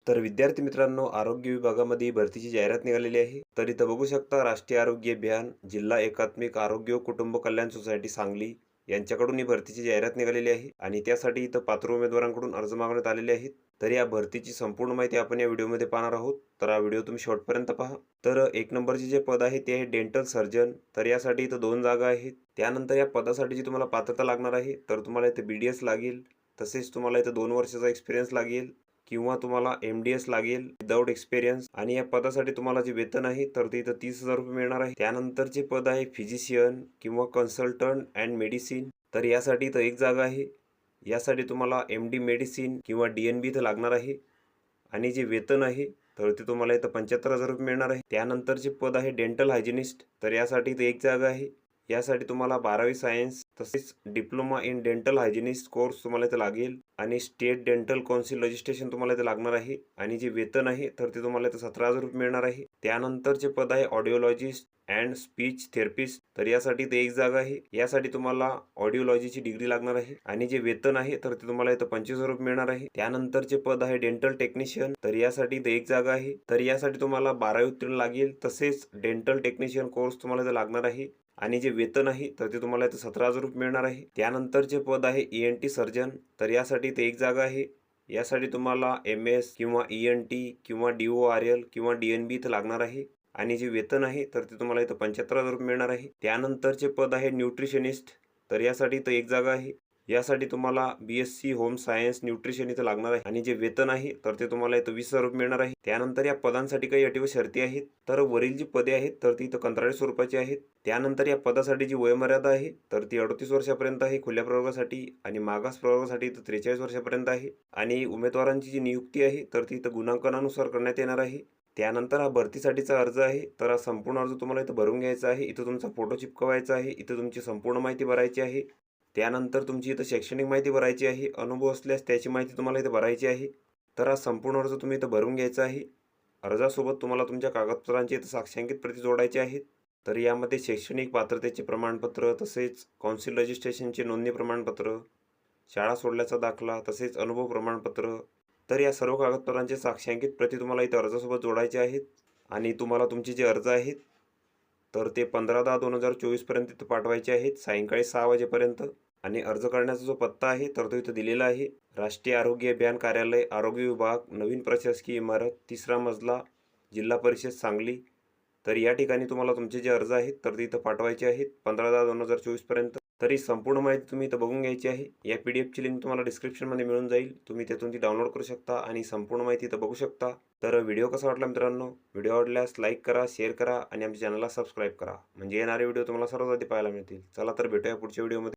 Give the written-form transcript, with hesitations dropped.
तर विद्यार्थी मित्रांनो, आरोग्य विभागामध्ये भरतीची जाहिरात निघालेली आहे. तर इथं बघू शकता राष्ट्रीय आरोग्य अभियान, जिल्हा एकात्मिक आरोग्य व कुटुंब कल्याण सोसायटी सांगली यांच्याकडून ही भरतीची जाहिरात निघालेली आहे आणि त्यासाठी इथं पात्र उमेदवारांकडून अर्ज मागण्यात आलेले आहेत. तर या भरतीची संपूर्ण माहिती आपण या व्हिडिओमध्ये पाहणार आहोत. तर हा व्हिडिओ तुम्ही शेवटपर्यंत पहा. तर एक नंबरचे जे पद आहे ते आहे डेंटल सर्जन. तर यासाठी इथं 2 जागा आहेत. त्यानंतर या पदासाठी जी तुम्हाला पात्रता लागणार आहे, तर तुम्हाला इथं BDS लागेल. तसेच तुम्हाला इथं 2 वर्षाचा एक्सपिरियन्स लागेल किंवा तुम्हाला MDS लागेल विदाऊट एक्सपिरियन्स. आणि या पदासाठी तुम्हाला जे वेतन आहे तर ते इथं 30,000 रुपये मिळणार आहे. त्यानंतरचे पद आहे फिजिशियन किंवा कन्सल्टंट अँड मेडिसिन. तर यासाठी इथं 1 जागा आहे. यासाठी तुम्हाला MD मेडिसिन किंवा DNB इथं लागणार आहे आणि जे वेतन आहे तर ते तुम्हाला इथं 75,000 रुपये मिळणार आहे. त्यानंतरचे पद आहे डेंटल हायजिनिस्ट. तर यासाठी इथं 1 जागा आहे. यासाठी तुम्हाला 12वी सायन्स तसेच डिप्लोमा इन डेंटल हायजिनिस्ट कोर्स तुम्हाला इथं लागेल आणि स्टेट डेंटल कौन्सिल रजिस्ट्रेशन तुम्हाला इथं लागणार आहे आणि जे वेतन आहे तर ते तुम्हाला इथं 17,000 रुपये मिळणार आहे. त्यानंतरचे पद आहे ऑडिओलॉजिस्ट अँड स्पीच थेरपिस्ट. तर यासाठी इथं 1 जागा आहे. यासाठी तुम्हाला ऑडिओलॉजीची डिग्री लागणार आहे आणि जे वेतन आहे तर ते तुम्हाला इथं 25,000 रुपये मिळणार आहे. त्यानंतरचे पद आहे डेंटल टेक्निशियन. तर यासाठी इथं 1 जागा आहे. तर यासाठी तुम्हाला 12वी उत्तीर्ण लागेल तसेच डेंटल टेक्निशियन कोर्स तुम्हाला इथं लागणार आहे आणि जे वेतन आहे तर ते तुम्हाला इथं 17,000 रुपये मिळणार आहे. त्यानंतरचे पद आहे ENT सर्जन. तर यासाठी इथे 1 जागा आहे. यासाठी तुम्हाला MS किंवा ENT किंवा DORL किंवा DNB इथं लागणार आहे आणि जे वेतन आहे तर ते तुम्हाला इथं 75,000 रुपये मिळणार आहे. त्यानंतरचे पद आहे न्यूट्रिशनिस्ट. तर यासाठी इथं 1 जागा आहे. यासाठी तुम्हाला BSc होम सायन्स न्यूट्रिशन इथं लागणार आहे आणि जे वेतन आहे तर ते तुम्हाला इथं 20,000 रुपये मिळणार आहे. त्यानंतर या पदांसाठी काही अटी व शर्ती आहेत. तर वरील जी पदे आहेत तर ती इथं कंत्राटी स्वरूपाची आहेत. त्यानंतर या पदासाठी जी वयोमर्यादा आहे तर ती 38 वर्षापर्यंत आहे खुल्या प्रवर्गासाठी आणि मागास प्रवर्गासाठी इथं 43 वर्षापर्यंत आहे आणि उमेदवारांची जी नियुक्ती आहे तर ती इथं गुणांकनानुसार करण्यात येणार आहे. त्यानंतर हा भरतीसाठीचा अर्ज आहे. तर हा संपूर्ण अर्ज तुम्हाला इथं भरून घ्यायचा आहे. इथं तुमचा फोटो चिपकवायचा आहे. इथं तुमची संपूर्ण माहिती भरायची आहे. त्यानंतर तुमची इथं शैक्षणिक माहिती भरायची आहे. अनुभव असल्यास त्याची माहिती तुम्हाला इथं भरायची आहे. तर हा संपूर्ण अर्ज तुम्ही इथं भरून घ्यायचा आहे. अर्जासोबत तुम्हाला तुमच्या कागदपत्रांची इथं साक्षांकित प्रती जोडायची आहेत. तर यामध्ये शैक्षणिक पात्रतेचे प्रमाणपत्र तसेच कौन्सिल रजिस्ट्रेशनचे नोंदणी प्रमाणपत्र, शाळा सोडल्याचा दाखला तसेच अनुभव प्रमाणपत्र. तर या सर्व कागदपत्रांचे साक्षांकित प्रती तुम्हाला इथं अर्जासोबत जोडायचे आहेत आणि तुम्हाला तुमचे जे अर्ज आहेत तर ते 15/10/2024 पर्यंत इथं पाठवायचे आहेत सायंकाळी 6 वाजेपर्यंत. आणि अर्ज करण्याचा जो पत्ता आहे तर तो इथं दिलेला आहे. राष्ट्रीय आरोग्य अभियान कार्यालय, आरोग्य विभाग, नवीन प्रशासकीय इमारत, 3रा मजला, जिल्हा परिषद सांगली. तर या ठिकाणी तुम्हाला तुमचे जे अर्ज आहेत तर ते इथं पाठवायचे आहेत 15/10/2024 पर्यंत. तर ही संपूर्ण माहिती तुम्ही इथं बघून घ्यायची आहे. या PDFची लिंक तुम्हाला डिस्क्रिप्शनमध्ये मिळून जाईल. तुम्ही त्यातून ती डाउनलोड करू शकता आणि संपूर्ण माहिती इथं बघू शकता. तर व्हिडिओ कसा वाटला मित्रांनो? व्हिडिओ आवडल्यास लाईक करा, शेअर करा आणि आमच्या चॅनलला सबस्क्राईब करा. म्हणजे येणारे व्हिडिओ तुम्हाला सर्वात आधी पाहायला मिळतील. चला तर भेटूया पुढच्या व्हिडिओमध्ये.